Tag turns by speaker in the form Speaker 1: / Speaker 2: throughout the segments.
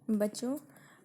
Speaker 1: बच्चों,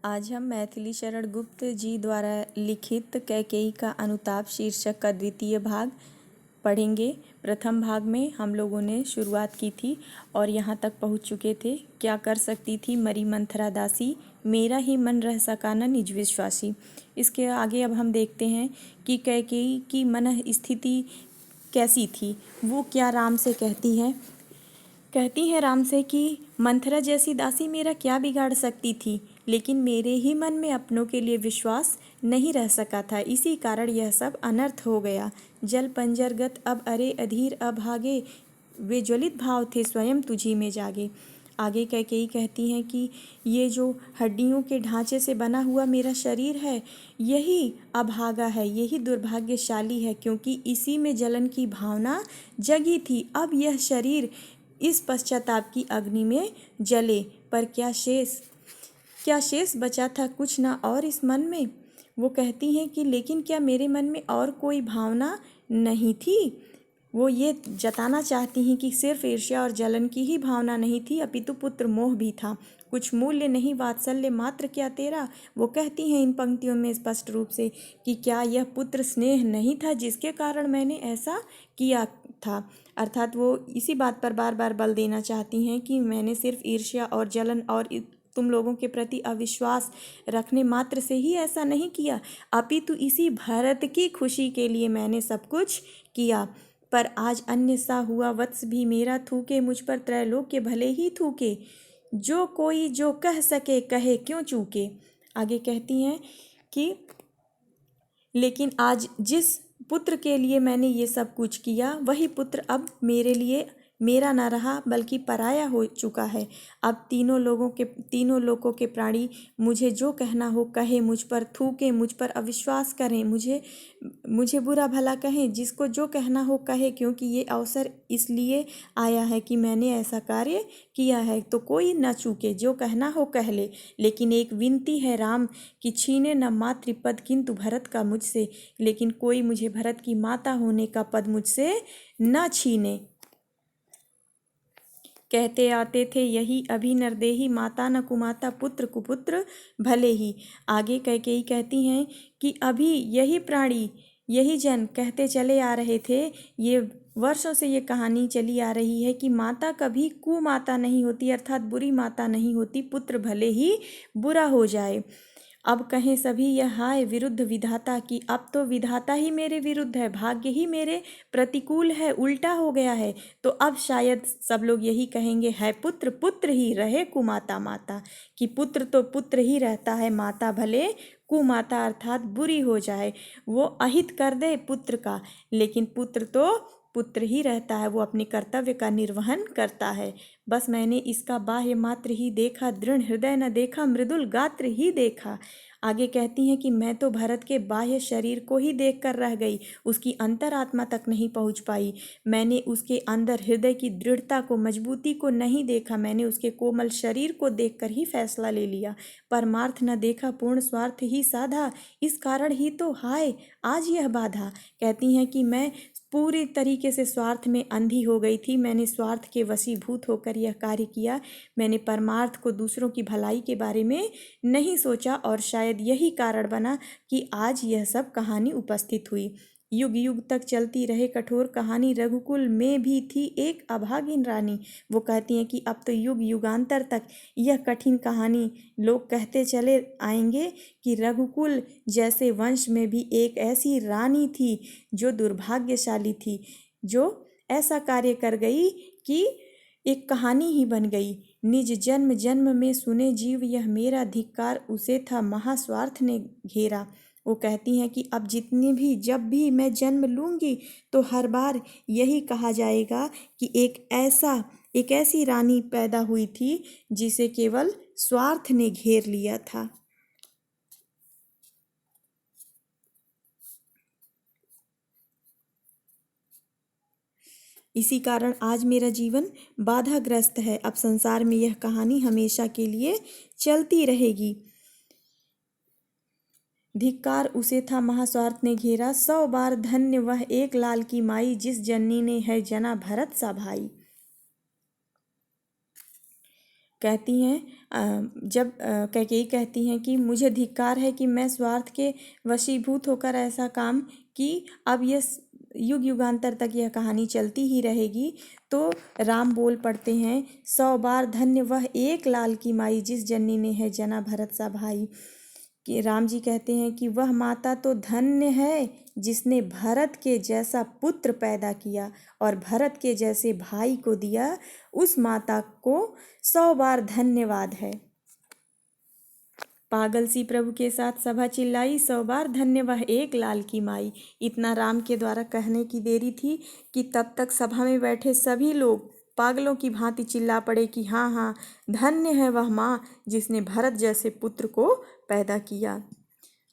Speaker 1: आज हम मैथिली शरण गुप्त जी द्वारा लिखित कैकेयी का अनुताप शीर्षक का द्वितीय भाग पढ़ेंगे। प्रथम भाग में हम लोगों ने शुरुआत की थी और यहाँ तक पहुँच चुके थे। क्या कर सकती थी मरी मंथरा दासी, मेरा ही मन रह सका न निज विश्वासी। इसके आगे अब हम देखते हैं कि कैकेयी की मन स्थिति कैसी थी। वो क्या राम से कहती हैं राम से कि मंथरा जैसी दासी मेरा क्या बिगाड़ सकती थी, लेकिन मेरे ही मन में अपनों के लिए विश्वास नहीं रह सका था, इसी कारण यह सब अनर्थ हो गया। जल पंजरगत अब अरे अधीर अभागे, वे ज्वलित भाव थे स्वयं तुझी में जागे। आगे कैकेयी कहती हैं कि ये जो हड्डियों के ढांचे से बना हुआ मेरा शरीर है, यही अभागा है, यही दुर्भाग्यशाली है, क्योंकि इसी में जलन की भावना जगी थी। अब यह शरीर इस पश्चाताप की अग्नि में जले, पर क्या शेष बचा था कुछ ना और इस मन में। वो कहती हैं कि लेकिन क्या मेरे मन में और कोई भावना नहीं थी। वो ये जताना चाहती हैं कि सिर्फ ईर्ष्या और जलन की ही भावना नहीं थी, अपितु पुत्र मोह भी था। कुछ मूल्य नहीं वात्सल्य मात्र क्या तेरा। वो कहती हैं इन पंक्तियों में स्पष्ट रूप से कि क्या यह पुत्र स्नेह नहीं था जिसके कारण मैंने ऐसा किया था। अर्थात वो इसी बात पर बार बार बल देना चाहती हैं कि मैंने सिर्फ ईर्ष्या और जलन और तुम लोगों के प्रति अविश्वास रखने मात्र से ही ऐसा नहीं किया, अपितु इसी भरत की खुशी के लिए मैंने सब कुछ किया। पर आज अन्य सा हुआ वत्स भी मेरा थूके, मुझ पर त्रैलोक के भले ही थूके, जो कोई जो कह सके कहे क्यों चूके। आगे कहती हैं कि लेकिन आज जिस पुत्र के लिए मैंने ये सब कुछ किया, वही पुत्र अब मेरे लिए मेरा न रहा बल्कि पराया हो चुका है। अब तीनों लोगों के प्राणी मुझे जो कहना हो कहे, मुझ पर थूकें, मुझ पर अविश्वास करें, मुझे बुरा भला कहें, जिसको जो कहना हो कहे, क्योंकि ये अवसर इसलिए आया है कि मैंने ऐसा कार्य किया है। तो कोई न चूके, जो कहना हो कह ले, लेकिन एक विनती है राम कि छीने न मातृपद किंतु भरत का मुझसे, लेकिन कोई मुझे भरत की माता होने का पद मुझसे न छीने। कहते आते थे यही अभी नरदेही, माता न कुमाता पुत्र कुपुत्र भले ही। आगे कैकेयी कहती हैं कि अभी यही प्राणी यही जन कहते चले आ रहे थे, ये वर्षों से ये कहानी चली आ रही है कि माता कभी कुमाता नहीं होती, अर्थात बुरी माता नहीं होती, पुत्र भले ही बुरा हो जाए। अब कहें सभी यह हाय विरुद्ध विधाता की, अब तो विधाता ही मेरे विरुद्ध है, भाग्य ही मेरे प्रतिकूल है, उल्टा हो गया है। तो अब शायद सब लोग यही कहेंगे है पुत्र पुत्र ही रहे कुमाता माता, कि पुत्र तो पुत्र ही रहता है, माता भले कुमाता अर्थात बुरी हो जाए, वो अहित कर दे पुत्र का, लेकिन पुत्र तो पुत्र ही रहता है, वो अपने कर्तव्य का निर्वहन करता है। बस मैंने इसका बाह्य मात्र ही देखा, दृढ़ हृदय न देखा, मृदुल गात्र ही देखा। आगे कहती हैं कि मैं तो भरत के बाह्य शरीर को ही देख कर रह गई, उसकी अंतरात्मा तक नहीं पहुंच पाई। मैंने उसके अंदर हृदय की दृढ़ता को, मजबूती को नहीं देखा, मैंने उसके कोमल शरीर को देखकर ही फैसला ले लिया। परमार्थ न देखा, पूर्ण स्वार्थ ही साधा, इस कारण ही तो हाय आज यह बाधा। कहती हैं कि मैं पूरी तरीके से स्वार्थ में अंधी हो गई थी, मैंने स्वार्थ के वशीभूत होकर यह कार्य किया, मैंने परमार्थ को, दूसरों की भलाई के बारे में नहीं सोचा, और शायद यही कारण बना कि आज यह सब कहानी उपस्थित हुई। युग युग तक चलती रहे कठोर कहानी, रघुकुल में भी थी एक अभागिन रानी। वो कहती हैं कि अब तो युग युगांतर तक यह कठिन कहानी लोग कहते चले आएंगे कि रघुकुल जैसे वंश में भी एक ऐसी रानी थी जो दुर्भाग्यशाली थी, जो ऐसा कार्य कर गई कि एक कहानी ही बन गई। निज जन्म जन्म में सुने जीव यह मेरा, धिक्कार उसे था महास्वार्थ ने घेरा। वो कहती हैं कि अब जब भी मैं जन्म लूँगी तो हर बार यही कहा जाएगा कि एक ऐसी रानी पैदा हुई थी जिसे केवल स्वार्थ ने घेर लिया था। इसी कारण आज मेरा जीवन बाधाग्रस्त है। अब संसार में यह कहानी हमेशा के लिए चलती रहेगी। धिक्कार उसे था महास्वार्थ ने घेरा, 100 बार धन्य वह एक लाल की माई, जिस जननी ने है जना भरत सा भाई। कहती हैं जब कैकेयी कहती हैं कि मुझे धिक्कार है कि मैं स्वार्थ के वशीभूत होकर ऐसा काम कि अब यह युग युगांतर तक यह कहानी चलती ही रहेगी, तो राम बोल पड़ते हैं 100 बार धन्य वह एक लाल की माई जिस जननी ने है जना भरत सा भाई। कि राम जी कहते हैं कि वह माता तो धन्य है जिसने भरत के जैसा पुत्र पैदा किया और भरत के जैसे भाई को दिया, उस माता को 100 बार धन्यवाद है। पागल सी प्रभु के साथ सभा चिल्लाई 100 बार धन्य वह एक लाल की माई। इतना राम के द्वारा कहने की देरी थी कि तब तक सभा में बैठे सभी लोग पागलों की भांति चिल्ला पड़े कि हाँ हाँ, धन्य है वह माँ जिसने भरत जैसे पुत्र को पैदा किया।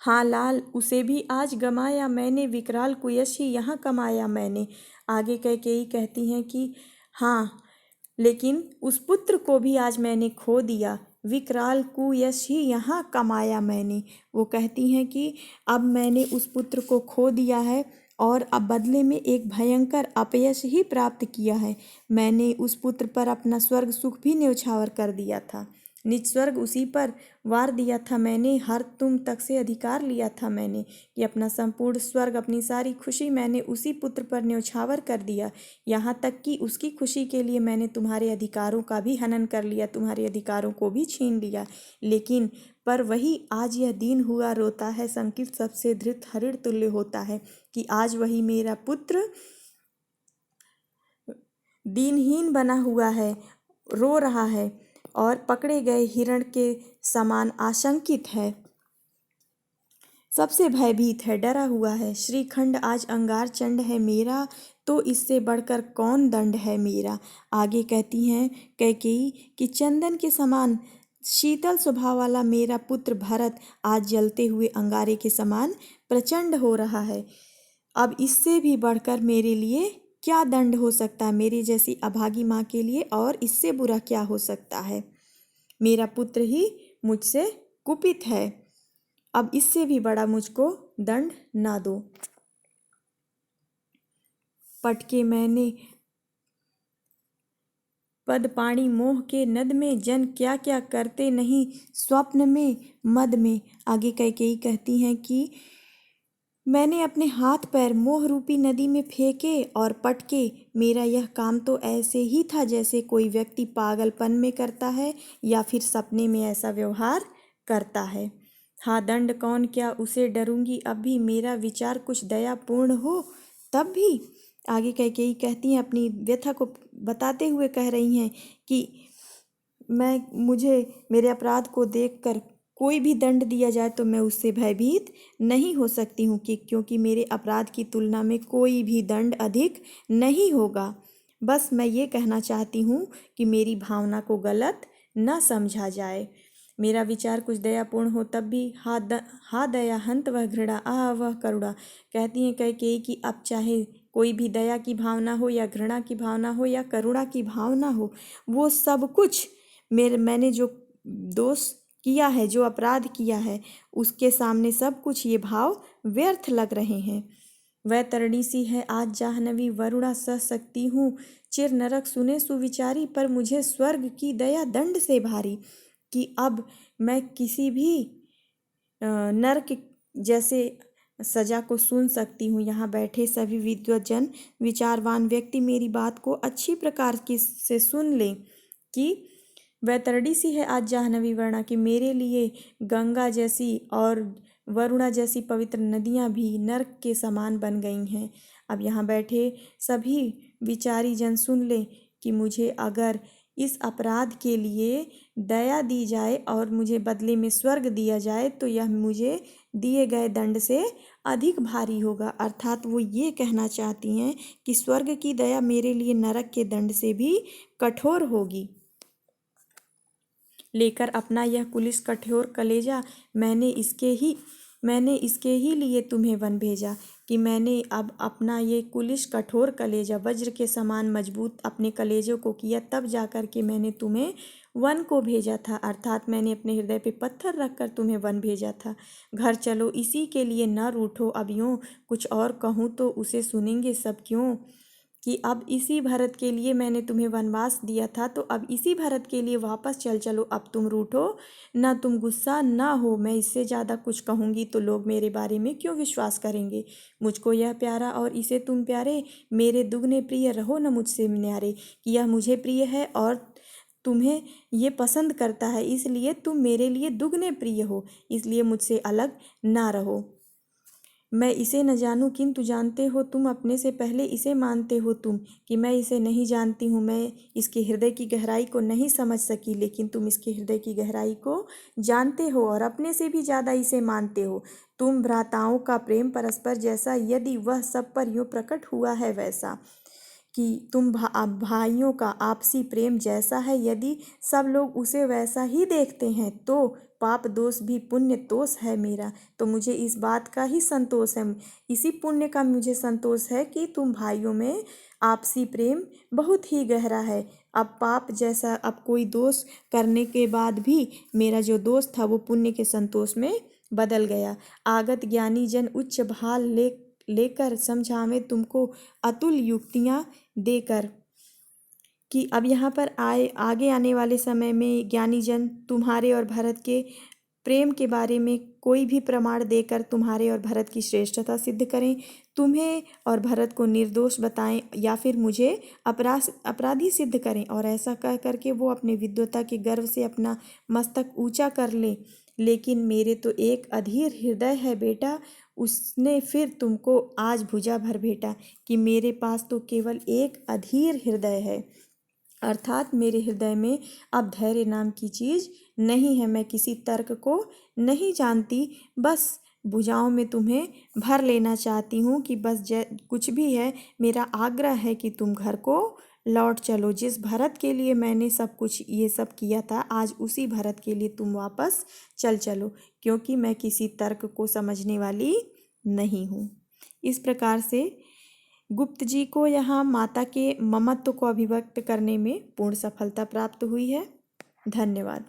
Speaker 1: हाँ लाल, उसे भी आज गमाया मैंने, विकराल कुयश ही यहाँ कमाया मैंने। आगे कैकेयी कहती हैं कि हाँ, लेकिन उस पुत्र को भी आज मैंने खो दिया, विकराल कुयश ही यहाँ कमाया मैंने। वो कहती हैं कि अब मैंने उस पुत्र को खो दिया है और अब बदले में एक भयंकर अपयश ही प्राप्त किया है। मैंने उस पुत्र पर अपना स्वर्ग सुख भी न्यौछावर कर दिया था, निज स्वर्ग उसी पर वार दिया था मैंने, हर तुम तक से अधिकार लिया था मैंने कि अपना संपूर्ण स्वर्ग, अपनी सारी खुशी मैंने उसी पुत्र पर न्यौछावर कर दिया। यहाँ तक कि उसकी खुशी के लिए मैंने तुम्हारे अधिकारों का भी हनन कर लिया, तुम्हारे अधिकारों को भी छीन लिया। लेकिन पर वही आज यह दीन हुआ रोता है, संकित सबसे धृत हरिण तुल्य होता है कि आज वही मेरा पुत्र दीनहीन बना हुआ है, रो रहा है और पकड़े गए हिरण के समान आशंकित है, सबसे भयभीत है, डरा हुआ है। श्रीखंड आज अंगार चंड है मेरा, तो इससे बढ़कर कौन दंड है मेरा। आगे कहती हैं कैकेयी कि चंदन के समान शीतल स्वभाव वाला मेरा पुत्र भरत आज जलते हुए अंगारे के समान प्रचंड हो रहा है। अब इससे भी बढ़कर मेरे लिए क्या दंड हो सकता है, मेरी जैसी अभागी माँ के लिए और इससे बुरा क्या हो सकता है। मेरा पुत्र ही मुझसे कुपित है, अब इससे भी बड़ा मुझको दंड ना दो। पटके मैंने पद पाणी मोह के नद में, जन क्या क्या करते नहीं स्वप्न में मद में। आगे कैकेयी कहती हैं कि मैंने अपने हाथ पैर मोह रूपी नदी में फेंके और पटके। मेरा यह काम तो ऐसे ही था जैसे कोई व्यक्ति पागलपन में करता है या फिर सपने में ऐसा व्यवहार करता है। हाँ, दंड कौन क्या उसे डरूंगी अब भी, मेरा विचार कुछ दयापूर्ण हो तब भी। आगे कैकेयी कहती हैं, अपनी व्यथा को बताते हुए कह रही हैं कि मुझे मेरे अपराध को देखकर कोई भी दंड दिया जाए तो मैं उससे भयभीत नहीं हो सकती हूँ कि क्योंकि मेरे अपराध की तुलना में कोई भी दंड अधिक नहीं होगा। बस मैं ये कहना चाहती हूँ कि मेरी भावना को गलत न समझा जाए, मेरा विचार कुछ दयापूर्ण हो तब भी। हा दया हंत वह घृणा आह वह करुणा। कहती हैं कैकेयी कि अब चाहे कोई भी दया की भावना हो या घृणा की भावना हो या करुणा की भावना हो, वो सब कुछ मैंने जो दोष किया है, जो अपराध किया है, उसके सामने सब कुछ ये भाव व्यर्थ लग रहे हैं। वह तरणी सी है आज जाह्नवी वरुणा, सह सकती हूँ चिर नरक सुने सुविचारी, पर मुझे स्वर्ग की दया दंड से भारी। कि अब मैं किसी भी नरक जैसे सजा को सुन सकती हूँ। यहाँ बैठे सभी विद्वज्जन विचारवान व्यक्ति मेरी बात को अच्छी प्रकार से सुन लें कि वैतरणी सी है आज जाह्नवी वरुणा, कि मेरे लिए गंगा जैसी और वरुणा जैसी पवित्र नदियाँ भी नर्क के समान बन गई हैं। अब यहाँ बैठे सभी विचारी जन सुन लें कि मुझे अगर इस अपराध के लिए दया दी जाए और मुझे बदले में स्वर्ग दिया जाए तो यह मुझे दिए गए दंड से अधिक भारी होगा। अर्थात वो ये कहना चाहती हैं कि स्वर्ग की दया मेरे लिए नरक के दंड से भी कठोर होगी। लेकर अपना यह कुलिश कठोर कलेजा मैंने इसके ही लिए तुम्हें वन भेजा, कि मैंने अब अपना ये कुलिश कठोर कलेजा वज्र के समान मजबूत अपने कलेजों को किया, तब जाकर के मैंने तुम्हें वन को भेजा था। अर्थात मैंने अपने हृदय पे पत्थर रखकर तुम्हें वन भेजा था। घर चलो इसी के लिए न रूठो अब यूँ, कुछ और कहूँ तो उसे सुनेंगे सब क्यों। कि अब इसी भरत के लिए मैंने तुम्हें वनवास दिया था, तो अब इसी भरत के लिए वापस चल चलो। अब तुम रूठो ना, तुम गुस्सा ना हो। मैं इससे ज़्यादा कुछ कहूँगी तो लोग मेरे बारे में क्यों विश्वास करेंगे। मुझको यह प्यारा और इसे तुम प्यारे, मेरे दुगने प्रिय रहो न मुझसे न्यारे। कि यह मुझे प्रिय है और तुम्हें ये पसंद करता है, इसलिए तुम मेरे लिए दुगने प्रिय हो, इसलिए मुझसे अलग ना रहो। मैं इसे न जानूं किंतु जानते हो तुम, अपने से पहले इसे मानते हो तुम कि मैं इसे नहीं जानती हूँ। मैं इसके हृदय की गहराई को नहीं समझ सकी, लेकिन तुम इसके हृदय की गहराई को जानते हो और अपने से भी ज़्यादा इसे मानते हो। तुम भ्राताओं का प्रेम परस्पर जैसा, यदि वह सब पर यूँ प्रकट हुआ है वैसा। कि तुम भाइयों का आपसी प्रेम जैसा है, यदि सब लोग उसे वैसा ही देखते हैं तो पाप दोष भी पुण्य तोष है मेरा। तो मुझे इस बात का ही संतोष है, इसी पुण्य का मुझे संतोष है कि तुम भाइयों में आपसी प्रेम बहुत ही गहरा है। अब पाप जैसा, अब कोई दोष करने के बाद भी मेरा जो दोष था वो पुण्य के संतोष में बदल गया। आगत ज्ञानी जन उच्च भाल लेकर समझावे तुमको अतुल युक्तियाँ देकर। कि अब यहाँ पर आगे आने वाले समय में ज्ञानी जन तुम्हारे और भरत के प्रेम के बारे में कोई भी प्रमाण देकर तुम्हारे और भरत की श्रेष्ठता सिद्ध करें, तुम्हें और भरत को निर्दोष बताएं या फिर मुझे अपराधी सिद्ध करें। और ऐसा कह करके वो अपने विद्वता के गर्व से अपना मस्तक ऊंचा कर ले। लेकिन मेरे तो एक अधीर हृदय है बेटा, उसने फिर तुमको आज भुजा भर भेटा। कि मेरे पास तो केवल एक अधीर हृदय है, अर्थात मेरे हृदय में अब धैर्य नाम की चीज़ नहीं है। मैं किसी तर्क को नहीं जानती, बस भुजाओं में तुम्हें भर लेना चाहती हूँ। कि बस कुछ भी है, मेरा आग्रह है कि तुम घर को लौट चलो। जिस भरत के लिए मैंने सब कुछ ये सब किया था, आज उसी भरत के लिए तुम वापस चल चलो, क्योंकि मैं किसी तर्क को समझने वाली नहीं हूँ। इस प्रकार से गुप्त जी को यहाँ माता के ममत्व को अभिव्यक्त करने में पूर्ण सफलता प्राप्त हुई है। धन्यवाद।